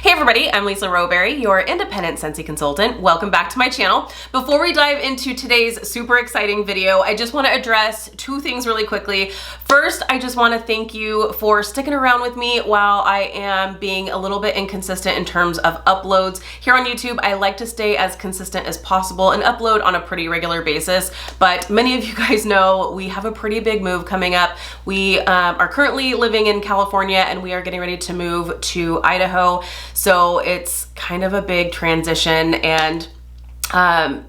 Hey everybody, I'm Lisa Rowberry, your independent Scentsy consultant. Welcome back to my channel. Before we dive into today's super exciting video, I just want to address two things really quickly. First, I just want to thank you for sticking around with me while I am being a little bit inconsistent in terms of uploads. Here on YouTube, I like to stay as consistent as possible and upload on a pretty regular basis, but many of you guys know we have a pretty big move coming up. We are currently living in California and we are getting ready to move to Idaho. So it's kind of a big transition and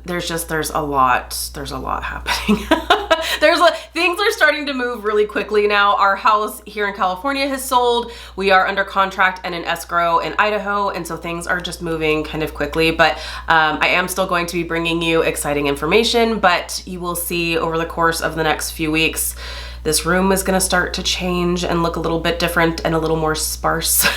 there's a lot happening. Things are starting to move really quickly now. Our house here in California has sold. We are under contract and in escrow in Idaho, and so things are just moving kind of quickly, but I am still going to be bringing you exciting information, but you will see over the course of the next few weeks, this room is gonna start to change and look a little bit different and a little more sparse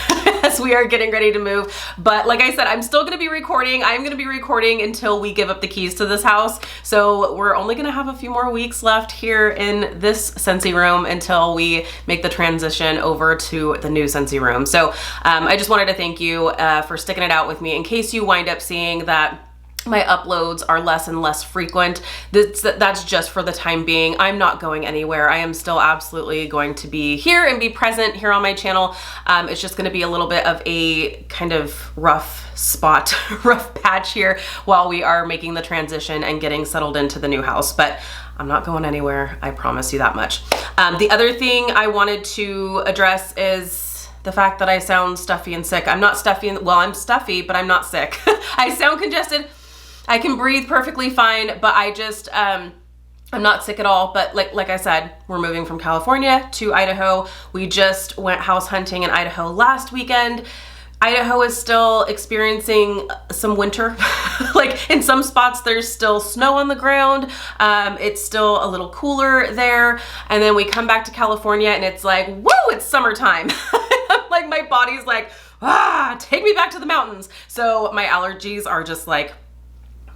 as we are getting ready to move. But like I said, I'm still gonna be recording. I'm gonna be recording until we give up the keys to this house. So we're only gonna have a few more weeks left here in this Scentsy room until we make the transition over to the new Scentsy room. So I just wanted to thank you for sticking it out with me. In case you wind up seeing that my uploads are less and less frequent, that's just for the time being. I'm not going anywhere. I am still absolutely going to be here and be present here on my channel. It's just going to be a little bit of a kind of rough spot, rough patch here while we are making the transition and getting settled into the new house. But I'm not going anywhere. I promise you that much. The other thing I wanted to address is the fact that I sound stuffy and sick. I'm not stuffy, well, I'm stuffy, but I'm not sick. I sound congested. I can breathe perfectly fine, but I just, I'm not sick at all. But like I said, we're moving from California to Idaho. We just went house hunting in Idaho last weekend. Idaho is still experiencing some winter. Like in some spots, there's still snow on the ground. It's still a little cooler there. And then we come back to California and it's like, woo, it's summertime. Like my body's like, take me back to the mountains. So my allergies are just like,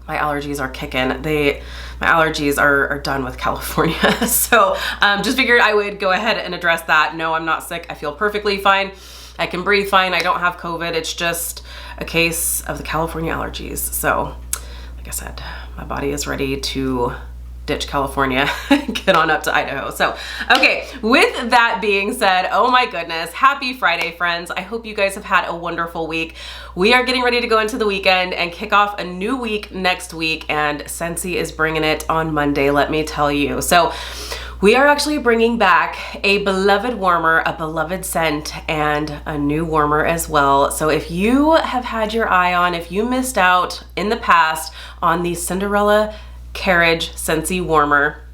my allergies are kicking. My allergies are done with California. So just figured I would go ahead and address that. No, I'm not sick. I feel perfectly fine. I can breathe fine. I don't have COVID. It's just a case of the California allergies. So like I said, my body is ready to ditch California, get on up to Idaho. So, okay, with that being said, oh my goodness, happy Friday, friends. I hope you guys have had a wonderful week. We are getting ready to go into the weekend and kick off a new week next week, and Scentsy is bringing it on Monday, let me tell you. So, we are actually bringing back a beloved warmer, a beloved scent, and a new warmer as well. So if you have had your eye on, if you missed out in the past on the Cinderella Carriage Scentsy Warmer,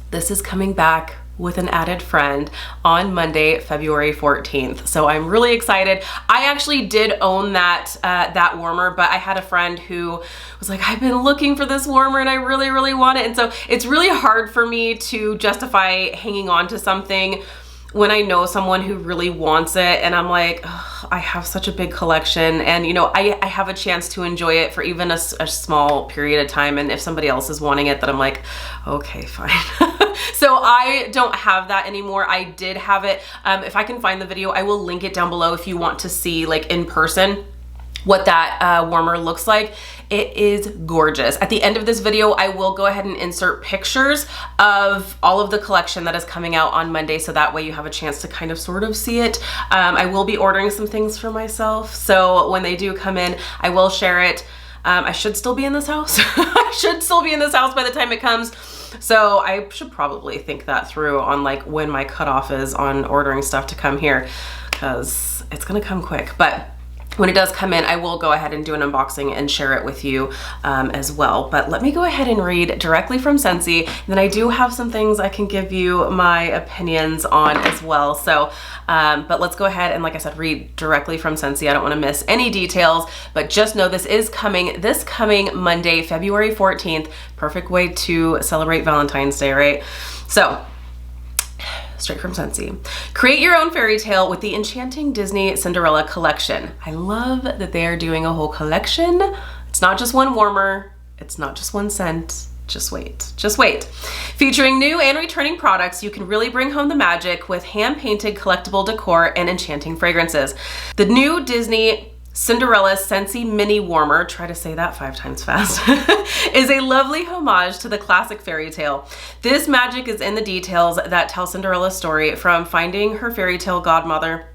this is coming back with an added friend on Monday, February 14th. So I'm really excited. I actually did own that warmer, but I had a friend who was like, I've been looking for this warmer and I really, really want it. And so it's really hard for me to justify hanging on to something when I know someone who really wants it, and I'm like, oh, I have such a big collection, and you know, I have a chance to enjoy it for even a small period of time, and if somebody else is wanting it, then I'm like, okay, fine. So I don't have that anymore. I did have it. If I can find the video, I will link it down below if you want to see like in person what that warmer looks like. It is gorgeous. At the end of this video, I will go ahead and insert pictures of all of the collection that is coming out on Monday, so that way you have a chance to kind of sort of see it. I will be ordering some things for myself, so when they do come in, I will share it. I should still be in this house. I should still be in this house by the time it comes. So I should probably think that through on like when my cutoff is on ordering stuff to come here, because it's gonna come quick. But when it does come in, I will go ahead and do an unboxing and share it with you as well. But let me go ahead and read directly from Scentsy. Then I do have some things I can give you my opinions on as well. So, but let's go ahead and, like I said, read directly from Scentsy. I don't want to miss any details, but just know this is coming this coming Monday, February 14th. Perfect way to celebrate Valentine's Day, right? So, straight from Scentsy. Create your own fairy tale with the enchanting Disney Cinderella Collection. I love that they are doing a whole collection. It's not just one warmer. It's not just one scent. Just wait. Just wait. Featuring new and returning products, you can really bring home the magic with hand-painted collectible decor and enchanting fragrances. The new Disney Cinderella Scentsy Mini Warmer, try to say that 5 times fast, is a lovely homage to the classic fairy tale. This magic is in the details that tell Cinderella's story, from finding her fairy tale godmother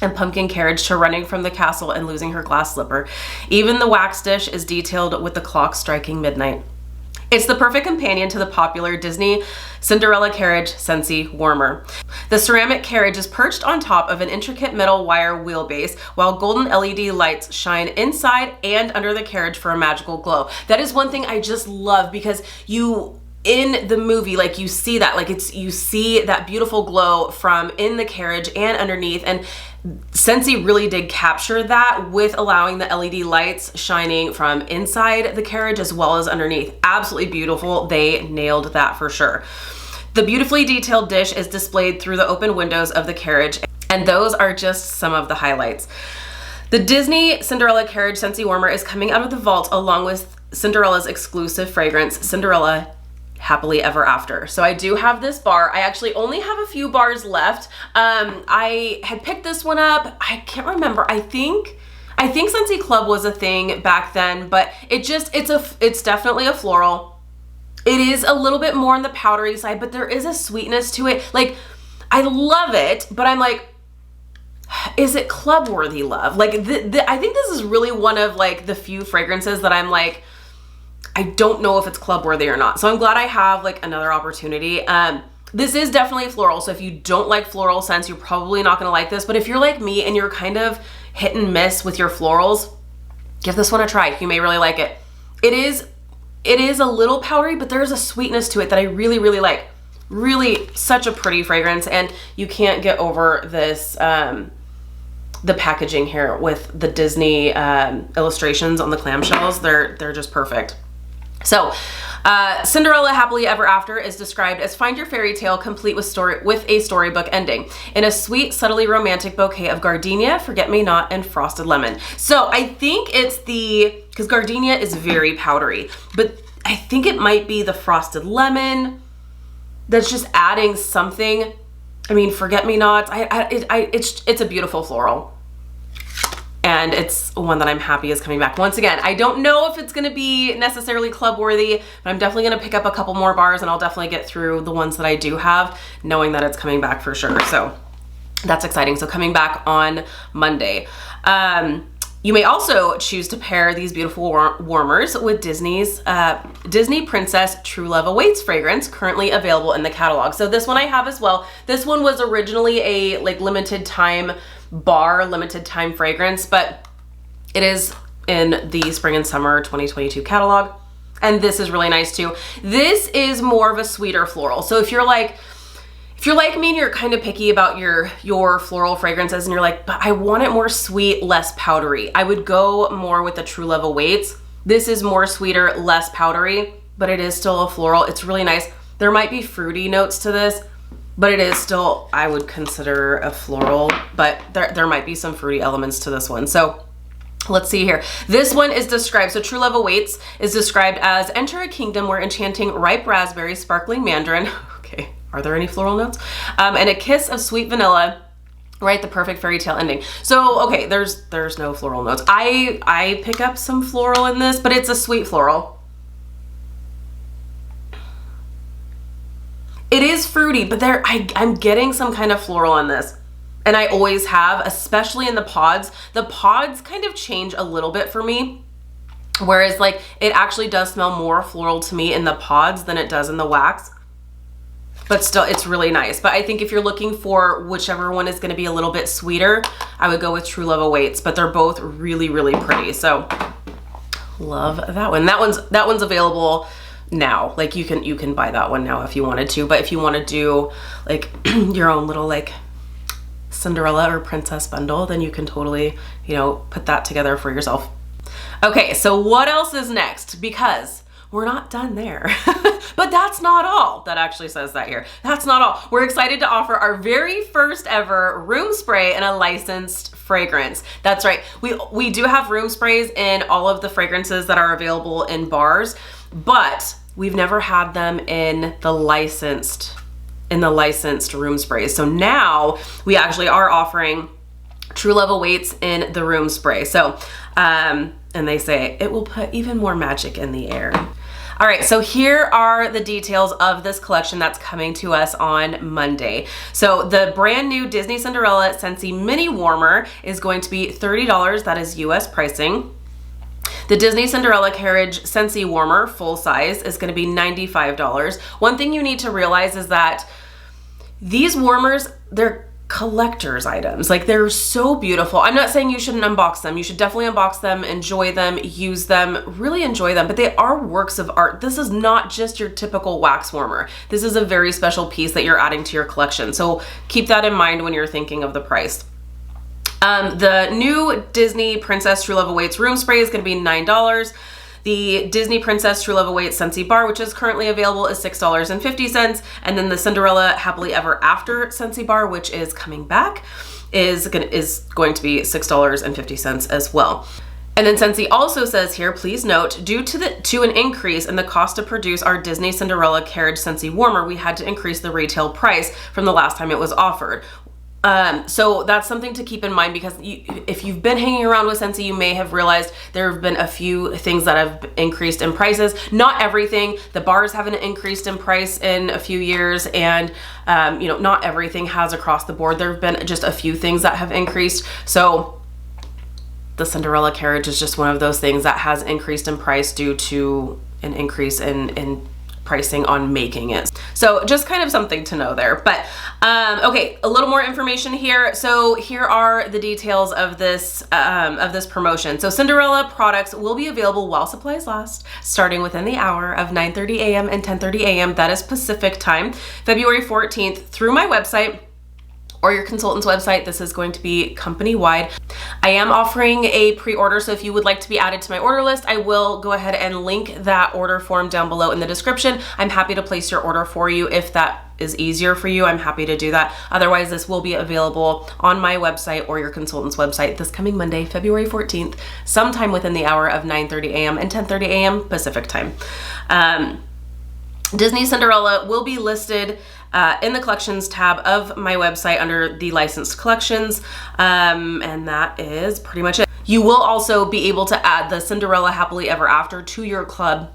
and pumpkin carriage to running from the castle and losing her glass slipper. Even the wax dish is detailed with the clock striking midnight. It's the perfect companion to the popular Disney Cinderella Carriage Scentsy Warmer. The ceramic carriage is perched on top of an intricate metal wire wheelbase, while golden LED lights shine inside and under the carriage for a magical glow. That is one thing I just love, because in the movie, like, you see that, like, you see that beautiful glow from in the carriage and underneath, and Scentsy really did capture that with allowing the LED lights shining from inside the carriage as well as underneath. Absolutely beautiful. They nailed that for sure. The beautifully detailed dish is displayed through the open windows of the carriage, and those are just some of the highlights. The Disney Cinderella Carriage Scentsy Warmer is coming out of the vault along with Cinderella's exclusive fragrance, Cinderella Happily Ever After. So I do have this bar. I actually only have a few bars left. I had picked this one up. I can't remember. I think Scentsy Club was a thing back then, but it's definitely a floral. It is a little bit more on the powdery side, but there is a sweetness to it. Like, I love it, but I'm like, is it club worthy love? Like, I think this is really one of, like, the few fragrances that I'm like, I don't know if it's club worthy or not. So I'm glad I have, like, another opportunity. This is definitely floral. So if you don't like floral scents, you're probably not gonna like this. But if you're like me and you're kind of hit and miss with your florals, give this one a try. You may really like it. It is a little powdery, but there's a sweetness to it that I really, really like. Really such a pretty fragrance, and you can't get over this, the packaging here with the Disney illustrations on the clamshells. They're just perfect. So, Cinderella Happily Ever After is described as find your fairy tale complete with a storybook ending in a sweet, subtly romantic bouquet of gardenia, forget-me-not, and frosted lemon. So I think it's because gardenia is very powdery, but I think it might be the frosted lemon that's just adding something. I mean, forget-me-nots. It's a beautiful floral. And it's one that I'm happy is coming back. Once again, I don't know if it's gonna be necessarily club worthy, but I'm definitely gonna pick up a couple more bars, and I'll definitely get through the ones that I do have, knowing that it's coming back for sure. So that's exciting. So coming back on Monday. You may also choose to pair these beautiful warmers with Disney's Disney Princess True Love Awaits fragrance, currently available in the catalog. So this one I have as well. This one was originally a limited time fragrance, but it is in the spring and summer 2022 catalog. And this is really nice too. This is more of a sweeter floral. So if you're like me and you're kind of picky about your floral fragrances and you're like, but I want it more sweet, less powdery, I would go more with the True Love Awaits. This is more sweeter, less powdery, but it is still a floral. It's really nice. There might be fruity notes to this, but it is still, I would consider a floral, but there might be some fruity elements to this one. So let's see here. This one is described, so True Love Awaits is described as enter a kingdom where enchanting ripe raspberry, sparkling mandarin, okay, are there any floral notes? And a kiss of sweet vanilla, right, the perfect fairy tale ending. So, okay, there's no floral notes. I pick up some floral in this, but it's a sweet floral. It is fruity, but I'm getting some kind of floral in this. And I always have, especially in the pods. The pods kind of change a little bit for me. Whereas like it actually does smell more floral to me in the pods than it does in the wax. But still, it's really nice. But I think if you're looking for whichever one is gonna be a little bit sweeter, I would go with True Love Awaits, but they're both really, really pretty. So love that one. That one's available now. Like you can buy that one now if you wanted to, but if you want to do like your own little like Cinderella or princess bundle, then you can totally, put that together for yourself. Okay, so what else is next? Because we're not done there. But that's not all. That actually says that here. That's not all. We're excited to offer our very first ever room spray in a licensed fragrance. That's right. We do have room sprays in all of the fragrances that are available in bars, but we've never had them in the licensed room sprays. So now we actually are offering True love awaits in the room spray. So, and they say it will put even more magic in the air. All right, so here are the details of this collection that's coming to us on Monday. So the brand new Disney Cinderella Scentsy Mini Warmer is going to be $30. That is US pricing. The Disney Cinderella Carriage Scentsy Warmer full size is going to be $95. One thing you need to realize is that these warmers, they're collector's items. Like, they're so beautiful. I'm not saying you shouldn't unbox them. You should definitely unbox them, enjoy them, use them, really enjoy them, but they are works of art. This is not just your typical wax warmer. This is a very special piece that you're adding to your collection. So keep that in mind when you're thinking of the price. The new Disney Princess True Love Awaits room spray is going to be $9. The Disney Princess True Love Awaits Scentsy bar, which is currently available, is $6.50. And then the Cinderella Happily Ever After Scentsy bar, which is coming back, is going to be $6.50 as well. And then Scentsy also says here, please note, due to an increase in the cost to produce our Disney Cinderella Carriage Scentsy Warmer, we had to increase the retail price from the last time it was offered. So that's something to keep in mind, because if you've been hanging around with Scentsy, you may have realized there have been a few things that have increased in prices. Not everything. The bars haven't increased in price in a few years, and you know, not everything has across the board. There have been just a few things that have increased. So the Cinderella Carriage is just one of those things that has increased in price due to an increase in pricing on making it. So just kind of something to know there. But okay, a little more information here. So here are the details of this promotion. So Cinderella products will be available while supplies last, starting within the hour of 9:30 a.m. and 10:30 a.m. That is Pacific time, February 14th, through my website or your consultant's website. This is going to be company-wide. I am offering a pre-order, so if you would like to be added to my order list, I will go ahead and link that order form down below in the description. I'm happy to place your order for you if that is easier for you. I'm happy to do that. Otherwise, this will be available on my website or your consultant's website this coming Monday, February 14th, sometime within the hour of 9:30 a.m. and 10:30 a.m. Pacific time. Disney Cinderella will be listed in the collections tab of my website under the licensed collections, and that is pretty much it. You will also be able to add the Cinderella Happily Ever After to your club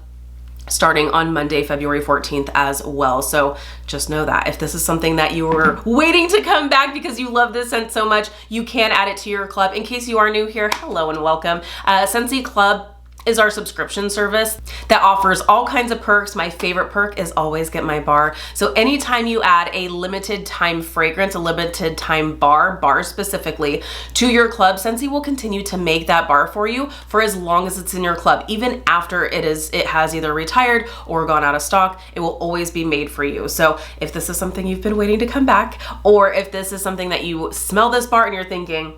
starting on Monday, February 14th as well. So just know that if this is something that you were waiting to come back because you love this scent so much, you can add it to your club. In case you are new here, hello and welcome. Scentsy Club is our subscription service that offers all kinds of perks. My favorite perk is always get my bar. So anytime you add a limited time fragrance, a limited time bar specifically, to your club, Scentsy will continue to make that bar for you for as long as it's in your club. Even after it has either retired or gone out of stock, it will always be made for you. So if this is something you've been waiting to come back, or if this is something that you smell this bar and you're thinking,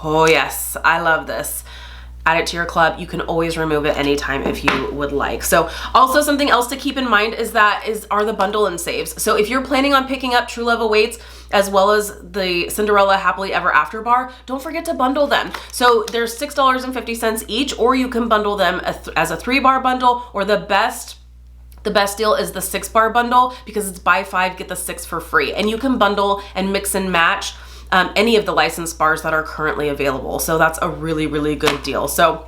oh yes, I love this, add it to your club. You can always remove it anytime if you would like. So also something else to keep in mind are the bundle and saves. So if you're planning on picking up True Love Awaits as well as the Cinderella Happily Ever After bar, don't forget to bundle them. So there's $6.50 each, or you can bundle them as a 3-bar bundle, or the best deal is the 6-bar bundle, because it's buy 5, get the 6 for free. And you can bundle and mix and match any of the licensed bars that are currently available. So that's a really, really good deal. So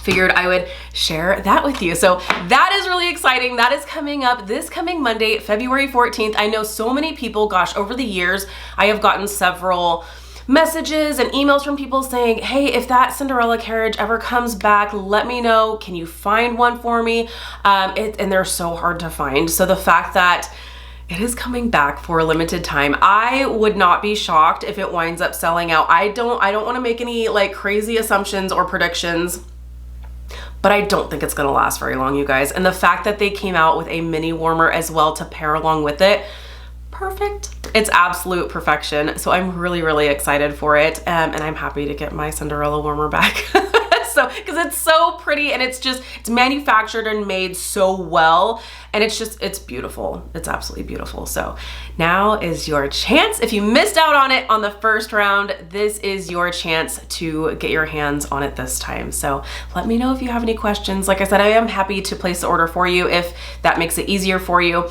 figured I would share that with you. So that is really exciting. That is coming up this coming Monday, February 14th. I know so many people, gosh, over the years, I have gotten several messages and emails from people saying, hey, if that Cinderella Carriage ever comes back, let me know. Can you find one for me? And they're so hard to find. So the fact that it is coming back for a limited time, I would not be shocked if it winds up selling out. I don't want to make any like crazy assumptions or predictions, but I don't think it's gonna last very long, you guys. And the fact that they came out with a mini warmer as well to pair along with it, perfect. It's absolute perfection. So I'm really, really excited for it. And I'm happy to get my Cinderella warmer back. So, because it's so pretty and it's manufactured and made so well. And it's beautiful. It's absolutely beautiful. So now is your chance. If you missed out on it on the first round, this is your chance to get your hands on it this time. So let me know if you have any questions. Like I said, I am happy to place the order for you if that makes it easier for you.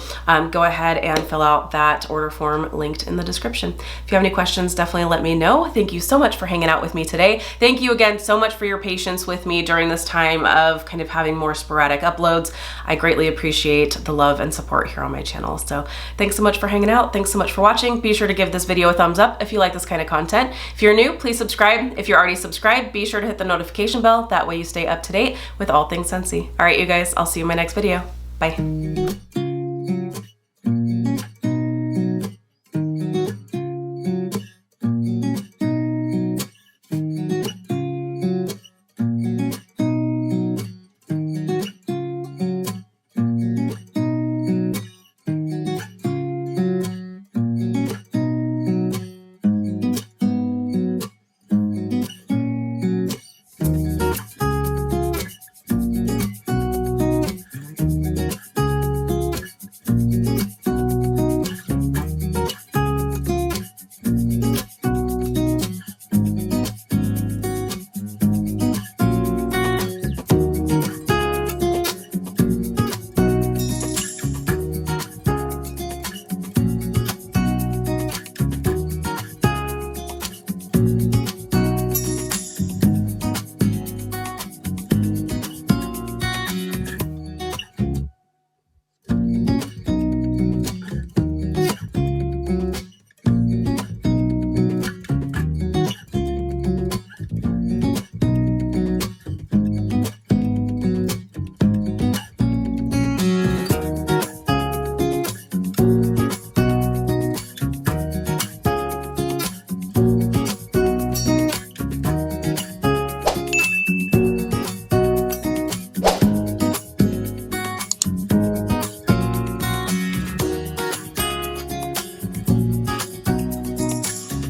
Go ahead and fill out that order form linked in the description. If you have any questions, definitely let me know. Thank you so much for hanging out with me today. Thank you again so much for your patience with me during this time of kind of having more sporadic uploads. I greatly appreciate the love and support here on my channel. So thanks so much for hanging out. Thanks so much for watching. Be sure to give this video a thumbs up if you like this kind of content. If you're new, please subscribe. If you're already subscribed, be sure to hit the notification bell. That way you stay up to date with all things Scentsy. All right, you guys, I'll see you in my next video. Bye.